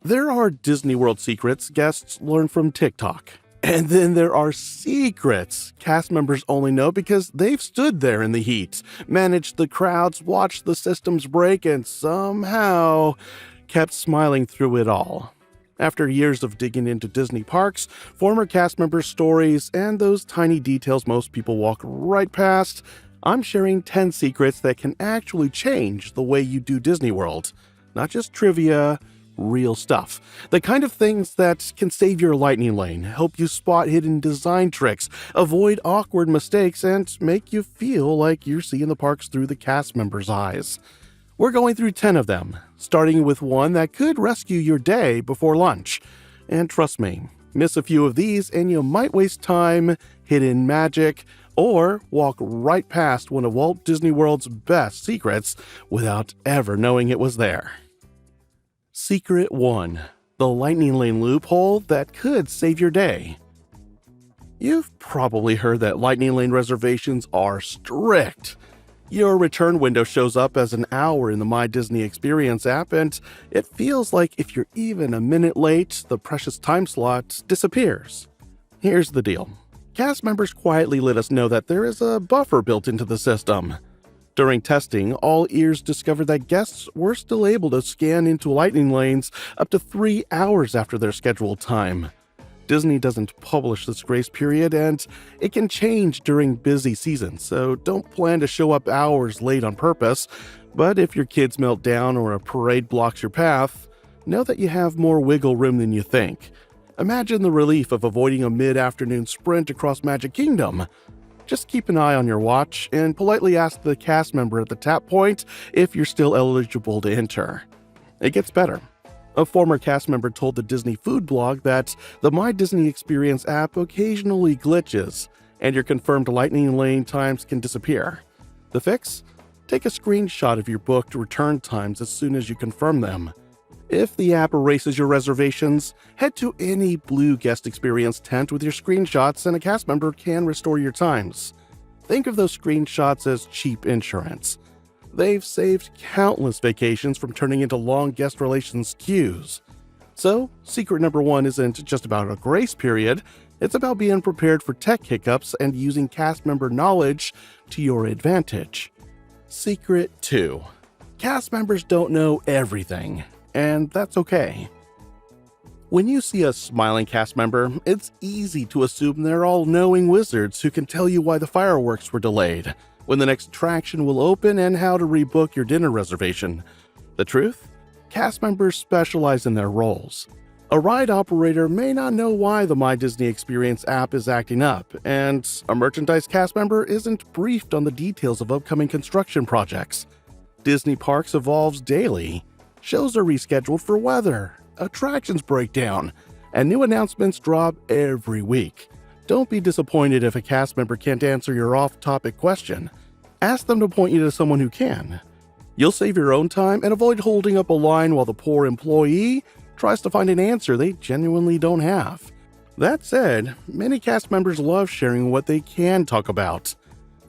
There are Disney World secrets guests learn from TikTok. And then there are secrets cast members only know because they've stood there in the heat, managed the crowds, watched the systems break, and somehow kept smiling through it all. After years of digging into Disney parks, former cast members' stories, and those tiny details most people walk right past, I'm sharing 10 secrets that can actually change the way you do Disney World. Not just trivia, real stuff. The kind of things that can save your lightning lane, help you spot hidden design tricks, avoid awkward mistakes, and make you feel like you're seeing the parks through the cast members' eyes. We're going through 10 of them, starting with one that could rescue your day before lunch. And trust me, miss a few of these and you might waste time, hidden magic, or walk right past one of Walt Disney World's best secrets without ever knowing it was there. Secret 1. The lightning lane loophole that could save your day. You've probably heard that lightning lane reservations are strict. Your return window shows up as an hour in the My Disney Experience app, and it feels like if you're even a minute late, the precious time slot disappears. Here's the deal. Cast members quietly let us know that there is a buffer built into the system. During testing, all ears discovered that guests were still able to scan into lightning lanes up to 3 hours after their scheduled time. Disney doesn't publish this grace period, and it can change during busy seasons, so don't plan to show up hours late on purpose. But if your kids melt down or a parade blocks your path, know that you have more wiggle room than you think. Imagine the relief of avoiding a mid-afternoon sprint across Magic Kingdom. Just keep an eye on your watch and politely ask the cast member at the tap point if you're still eligible to enter. It gets better. A former cast member told the Disney food blog that the My Disney Experience app occasionally glitches, and your confirmed lightning lane times can disappear. The fix? Take a screenshot of your booked return times as soon as you confirm them. If the app erases your reservations, head to any Blue Guest Experience tent with your screenshots and a cast member can restore your times. Think of those screenshots as cheap insurance. They've saved countless vacations from turning into long guest relations queues. So, secret number 1 isn't just about a grace period, it's about being prepared for tech hiccups and using cast member knowledge to your advantage. Secret 2. Cast members don't know everything. And that's okay. When you see a smiling cast member, it's easy to assume they're all-knowing wizards who can tell you why the fireworks were delayed, when the next attraction will open, and how to rebook your dinner reservation. The truth? Cast members specialize in their roles. A ride operator may not know why the My Disney Experience app is acting up, and a merchandise cast member isn't briefed on the details of upcoming construction projects. Disney Parks evolves daily. Shows are rescheduled for weather, attractions break down, and new announcements drop every week. Don't be disappointed if a cast member can't answer your off-topic question. Ask them to point you to someone who can. You'll save your own time and avoid holding up a line while the poor employee tries to find an answer they genuinely don't have. That said, many cast members love sharing what they can talk about.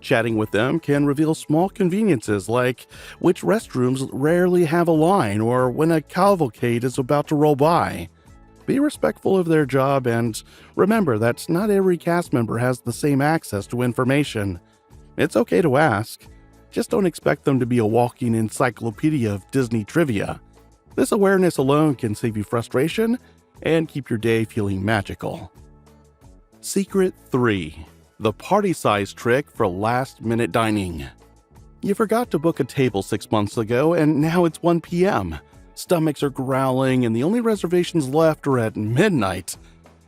Chatting with them can reveal small conveniences like which restrooms rarely have a line or when a cavalcade is about to roll by. Be respectful of their job and remember that not every cast member has the same access to information. It's okay to ask. Just don't expect them to be a walking encyclopedia of Disney trivia. This awareness alone can save you frustration and keep your day feeling magical. Secret 3. The party size trick for last-minute dining. You forgot to book a table 6 months ago and now it's 1 p.m. Stomachs are growling and the only reservations left are at midnight.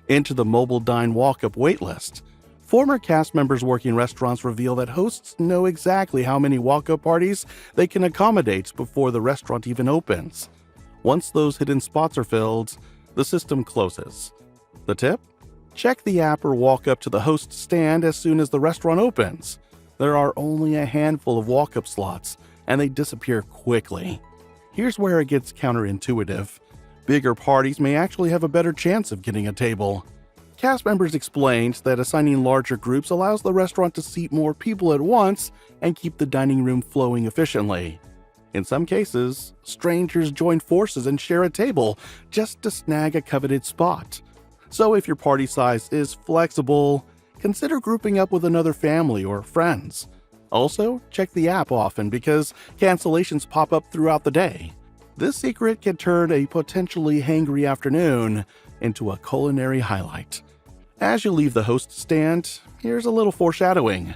Enter the Mobile Dine walk-up waitlist. Former cast members working restaurants reveal that hosts know exactly how many walk-up parties they can accommodate before the restaurant even opens. Once those hidden spots are filled, the system closes. The tip? Check the app or walk up to the host stand as soon as the restaurant opens. There are only a handful of walk-up slots, and they disappear quickly. Here's where it gets counterintuitive. Bigger parties may actually have a better chance of getting a table. Cast members explained that assigning larger groups allows the restaurant to seat more people at once and keep the dining room flowing efficiently. In some cases, strangers join forces and share a table just to snag a coveted spot. So if your party size is flexible, consider grouping up with another family or friends. Also, check the app often because cancellations pop up throughout the day. This secret can turn a potentially hangry afternoon into a culinary highlight. As you leave the host stand, here's a little foreshadowing.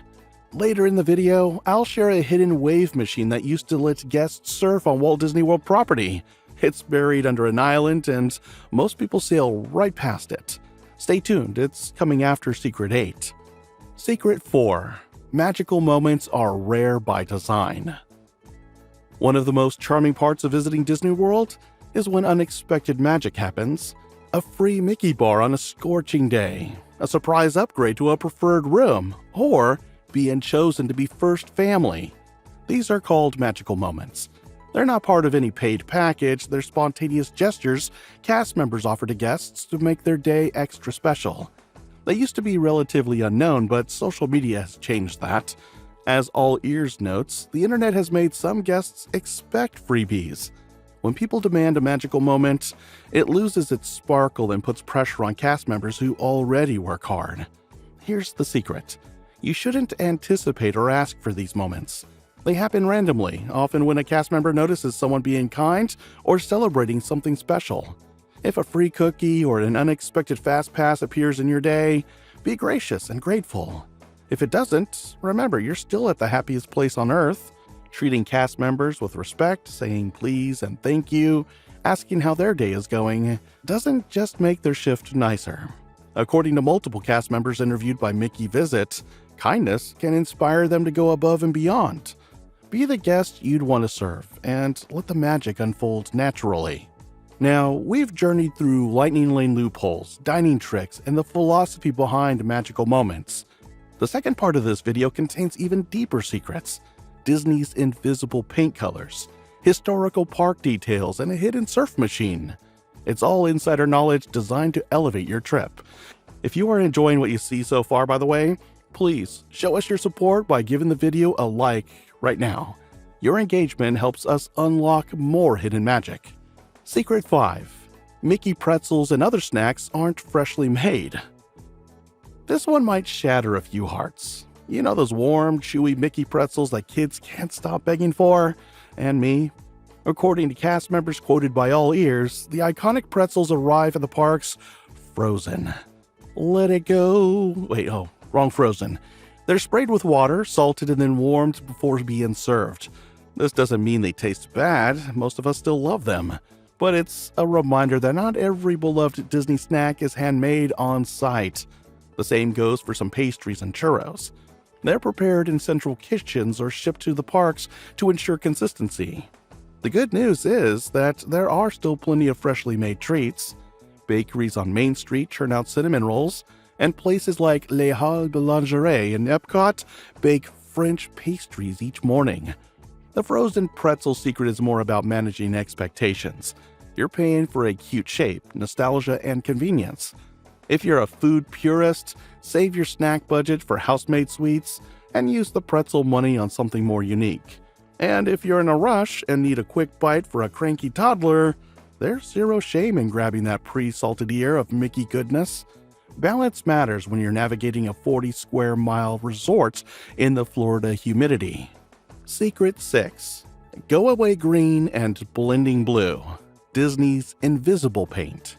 Later in the video, I'll share a hidden wave machine that used to let guests surf on Walt Disney World property. It's buried under an island and most people sail right past it. Stay tuned, it's coming after Secret 8. Secret 4. Magical moments are rare by design. One of the most charming parts of visiting Disney World is when unexpected magic happens. A free Mickey bar on a scorching day, a surprise upgrade to a preferred room, or being chosen to be first family. These are called magical moments. They're not part of any paid package, they're spontaneous gestures cast members offer to guests to make their day extra special. They used to be relatively unknown, but social media has changed that. As All Ears notes, the internet has made some guests expect freebies. When people demand a magical moment, it loses its sparkle and puts pressure on cast members who already work hard. Here's the secret. You shouldn't anticipate or ask for these moments. They happen randomly, often when a cast member notices someone being kind or celebrating something special. If a free cookie or an unexpected fast pass appears in your day, be gracious and grateful. If it doesn't, remember you're still at the happiest place on earth. Treating cast members with respect, saying please and thank you, asking how their day is going, doesn't just make their shift nicer. According to multiple cast members interviewed by Mickey Visit, kindness can inspire them to go above and beyond. Be the guest you'd want to serve, and let the magic unfold naturally. Now, we've journeyed through lightning lane loopholes, dining tricks, and the philosophy behind magical moments. The second part of this video contains even deeper secrets: Disney's invisible paint colors, historical park details, and a hidden surf machine. It's all insider knowledge designed to elevate your trip. If you are enjoying what you see so far, by the way, please show us your support by giving the video a like right now. Your engagement helps us unlock more hidden magic. Secret 5. Mickey pretzels and other snacks aren't freshly made. This one might shatter a few hearts. You know those warm, chewy Mickey pretzels that kids can't stop begging for? And me? According to cast members quoted by All Ears, the iconic pretzels arrive at the parks frozen. Let it go. Wrong frozen. They're sprayed with water, salted, and then warmed before being served. This doesn't mean they taste bad. Most of us still love them. But it's a reminder that not every beloved Disney snack is handmade on site. The same goes for some pastries and churros. They're prepared in central kitchens or shipped to the parks to ensure consistency. The good news is that there are still plenty of freshly made treats. Bakeries on Main Street churn out cinnamon rolls, and places like Les Halles Boulangerie in Epcot bake French pastries each morning. The frozen pretzel secret is more about managing expectations. You're paying for a cute shape, nostalgia, and convenience. If you're a food purist, save your snack budget for house-made sweets and use the pretzel money on something more unique. And if you're in a rush and need a quick bite for a cranky toddler, there's zero shame in grabbing that pre-salted ear of Mickey goodness. Balance matters when you're navigating a 40-square-mile resort in the Florida humidity. Secret 6. Go Away Green and Blending Blue. Disney's invisible paint.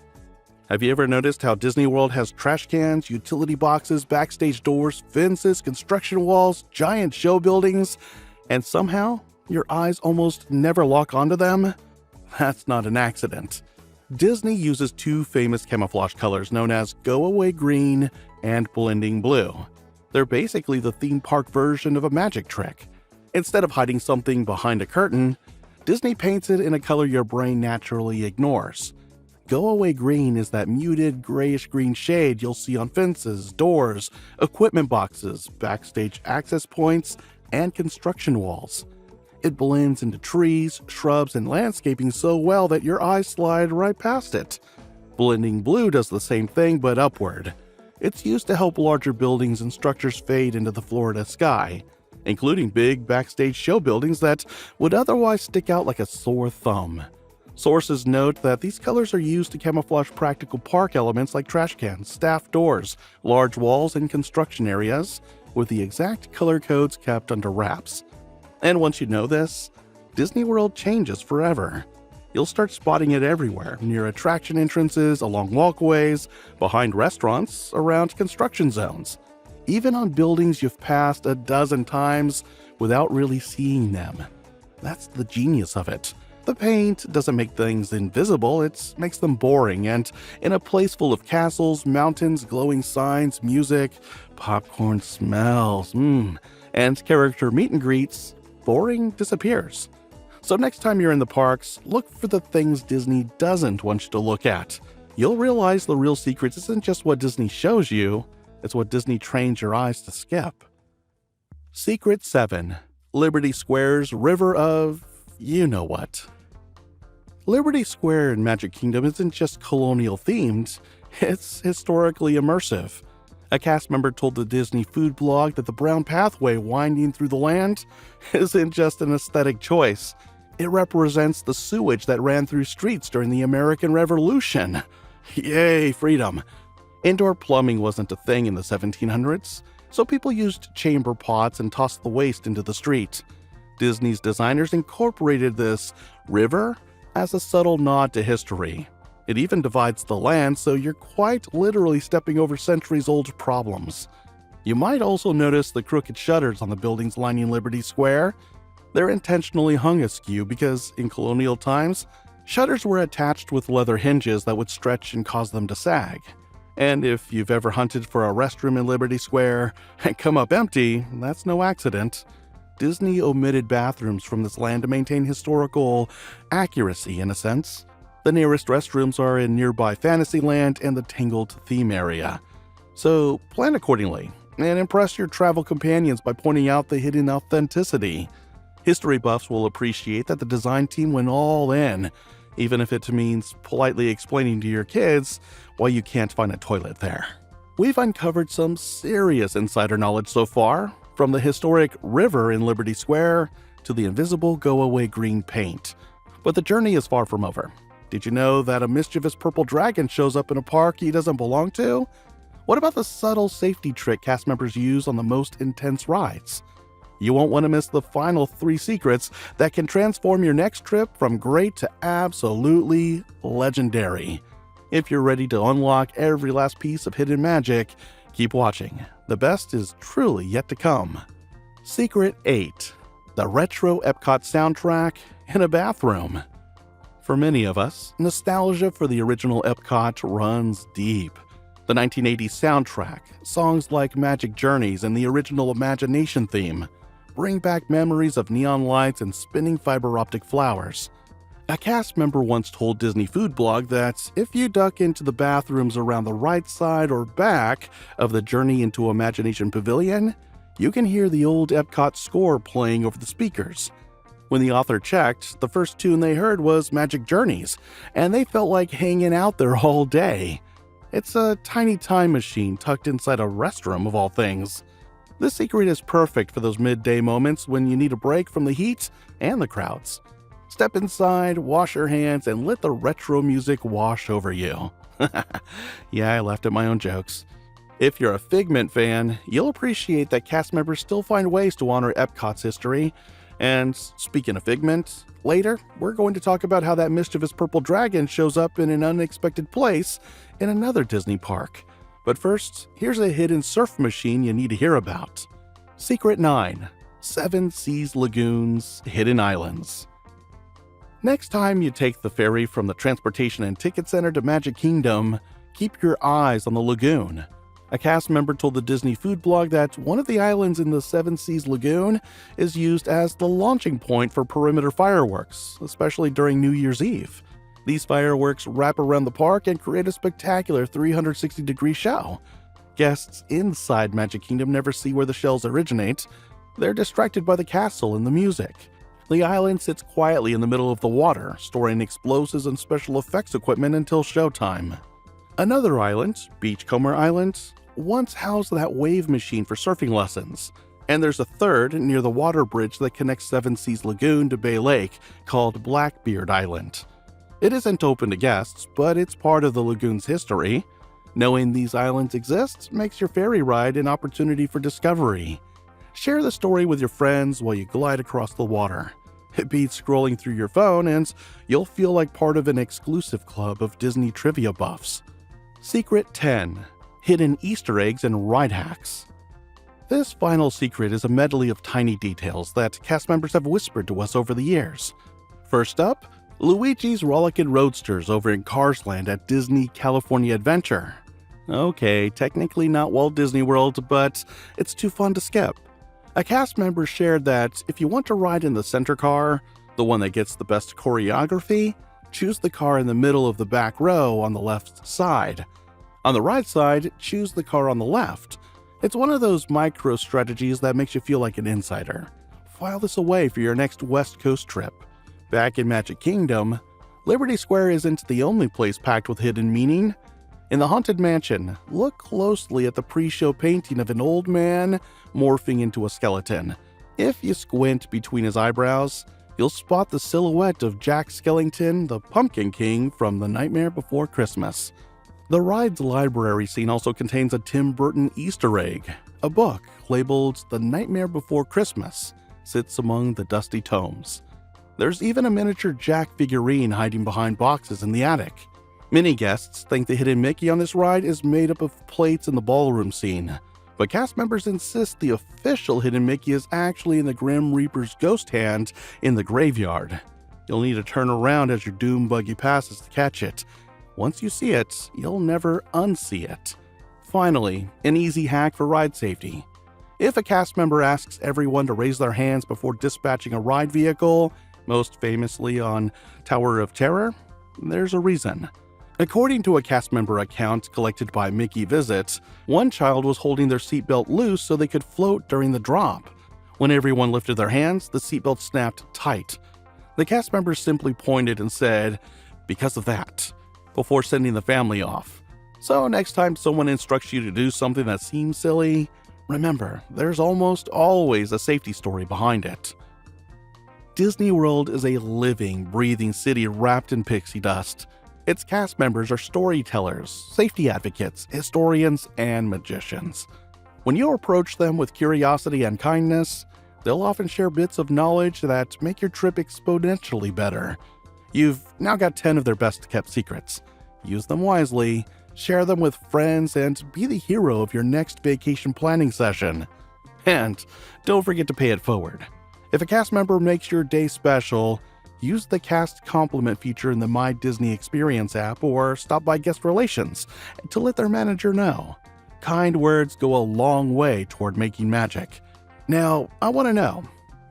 Have you ever noticed how Disney World has trash cans, utility boxes, backstage doors, fences, construction walls, giant show buildings, and somehow your eyes almost never lock onto them? That's not an accident. Disney uses two famous camouflage colors known as Go Away Green and Blending Blue. They're basically the theme park version of a magic trick. Instead of hiding something behind a curtain, Disney paints it in a color your brain naturally ignores. Go Away Green is that muted grayish-green shade you'll see on fences, doors, equipment boxes, backstage access points, and construction walls. It blends into trees, shrubs, and landscaping so well that your eyes slide right past it. Blending Blue does the same thing but upward. It's used to help larger buildings and structures fade into the Florida sky. including big backstage show buildings that would otherwise stick out like a sore thumb. Sources note that these colors are used to camouflage practical park elements like trash cans, staff doors, large walls, and construction areas, with the exact color codes kept under wraps. And once you know this, Disney World changes forever. You'll start spotting it everywhere, near attraction entrances, along walkways, behind restaurants, around construction zones, even on buildings you've passed a dozen times without really seeing them. That's the genius of it. The paint doesn't make things invisible, it makes them boring, and in a place full of castles, mountains, glowing signs, music, popcorn smells, and character meet and greets, boring disappears. So next time you're in the parks, look for the things Disney doesn't want you to look at. You'll realize the real secret isn't just what Disney shows you, it's what Disney trains your eyes to skip. Secret 7. Liberty Square's River of you-know-what. Liberty Square in Magic Kingdom isn't just colonial themed, it's historically immersive. A cast member told the Disney food blog that the brown pathway winding through the land isn't just an aesthetic choice. It represents the sewage that ran through streets during the American Revolution. Yay, freedom! Indoor plumbing wasn't a thing in the 1700s, so people used chamber pots and tossed the waste into the street. Disney's designers incorporated this river as a subtle nod to history. It even divides the land, so you're quite literally stepping over centuries-old problems. You might also notice the crooked shutters on the buildings lining Liberty Square. They're intentionally hung askew because, in colonial times, shutters were attached with leather hinges that would stretch and cause them to sag. And if you've ever hunted for a restroom in Liberty Square and come up empty, that's no accident. Disney omitted bathrooms from this land to maintain historical accuracy, in a sense. The nearest restrooms are in nearby Fantasyland and the Tangled theme area. So plan accordingly and impress your travel companions by pointing out the hidden authenticity. History buffs will appreciate that the design team went all in, even if it means politely explaining to your kids why you can't find a toilet there. We've uncovered some serious insider knowledge so far, from the historic river in Liberty Square to the invisible go-away green paint. But the journey is far from over. Did you know that a mischievous purple dragon shows up in a park he doesn't belong to? What about the subtle safety trick cast members use on the most intense rides? You won't want to miss the final 3 secrets that can transform your next trip from great to absolutely legendary. If you're ready to unlock every last piece of hidden magic, keep watching. The best is truly yet to come. Secret 8. The retro Epcot soundtrack in a bathroom. For many of us, nostalgia for the original Epcot runs deep. The 1980s soundtrack, songs like Magic Journeys and the original Imagination theme, bring back memories of neon lights and spinning fiber optic flowers. A cast member once told Disney Food Blog that if you duck into the bathrooms around the right side or back of the Journey into Imagination Pavilion, you can hear the old Epcot score playing over the speakers. When the author checked, the first tune they heard was Magic Journeys, and they felt like hanging out there all day. It's a tiny time machine tucked inside a restroom of all things. This secret is perfect for those midday moments when you need a break from the heat and the crowds. Step inside, wash your hands, and let the retro music wash over you. Yeah, I laughed at my own jokes. If you're a Figment fan, you'll appreciate that cast members still find ways to honor Epcot's history. And speaking of Figment, later we're going to talk about how that mischievous purple dragon shows up in an unexpected place in another Disney park. But first, here's a hidden surf machine you need to hear about. Secret 9. 7 Seas Lagoons, Hidden Islands. Next time you take the ferry from the Transportation and Ticket Center to Magic Kingdom, keep your eyes on the lagoon. A cast member told the Disney Food Blog that one of the islands in the 7 Seas Lagoon is used as the launching point for perimeter fireworks, especially during New Year's Eve. These fireworks wrap around the park and create a spectacular 360-degree show. Guests inside Magic Kingdom never see where the shells originate. They're distracted by the castle and the music. The island sits quietly in the middle of the water, storing explosives and special effects equipment until showtime. Another island, Beachcomber Island, once housed that wave machine for surfing lessons. And there's a third near the water bridge that connects Seven Seas Lagoon to Bay Lake, called Blackbeard Island. It isn't open to guests, but it's part of the lagoon's history. Knowing these islands exist makes your ferry ride an opportunity for discovery. Share the story with your friends while you glide across the water. It beats scrolling through your phone, and you'll feel like part of an exclusive club of Disney trivia buffs. Secret 10. Hidden Easter eggs and ride hacks. This final secret is a medley of tiny details that cast members have whispered to us over the years. First up, Luigi's Rollickin' Roadsters over in Cars Land at Disney California Adventure. Okay, technically not Walt Disney World, but it's too fun to skip. A cast member shared that if you want to ride in the center car, the one that gets the best choreography, choose the car in the middle of the back row on the left side. On the right side, choose the car on the left. It's one of those micro strategies that makes you feel like an insider. File this away for your next West Coast trip. Back in Magic Kingdom, Liberty Square isn't the only place packed with hidden meaning. In the Haunted Mansion, look closely at the pre-show painting of an old man morphing into a skeleton. If you squint between his eyebrows, you'll spot the silhouette of Jack Skellington, the Pumpkin King from The Nightmare Before Christmas. The ride's library scene also contains a Tim Burton Easter egg. A book labeled The Nightmare Before Christmas sits among the dusty tomes. There's even a miniature Jack figurine hiding behind boxes in the attic. Many guests think the hidden Mickey on this ride is made up of plates in the ballroom scene, but cast members insist the official hidden Mickey is actually in the Grim Reaper's ghost hand in the graveyard. You'll need to turn around as your doom buggy passes to catch it. Once you see it, you'll never unsee it. Finally, an easy hack for ride safety. If a cast member asks everyone to raise their hands before dispatching a ride vehicle, most famously on Tower of Terror, there's a reason. According to a cast member account collected by Mickey Visits, one child was holding their seatbelt loose so they could float during the drop. When everyone lifted their hands, the seatbelt snapped tight. The cast members simply pointed and said, "Because of that," before sending the family off. So next time someone instructs you to do something that seems silly, remember, there's almost always a safety story behind it. Disney World is a living, breathing city wrapped in pixie dust. Its cast members are storytellers, safety advocates, historians, and magicians. When you approach them with curiosity and kindness, they'll often share bits of knowledge that make your trip exponentially better. You've now got 10 of their best-kept secrets. Use them wisely, share them with friends, and be the hero of your next vacation planning session. And don't forget to pay it forward. If a cast member makes your day special, use the cast compliment feature in the My Disney Experience app or stop by guest relations to let their manager know. Kind words go a long way toward making magic. Now, I want to know,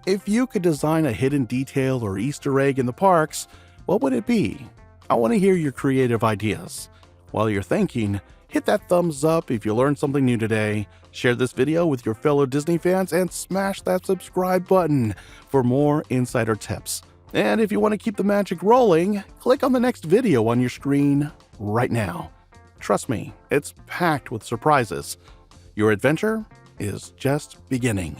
if you could design a hidden detail or Easter egg in the parks, what would it be? I want to hear your creative ideas. While you're thinking, hit that thumbs up if you learned something new today, share this video with your fellow Disney fans, and smash that subscribe button for more insider tips. And if you want to keep the magic rolling, click on the next video on your screen right now. Trust me, it's packed with surprises. Your adventure is just beginning.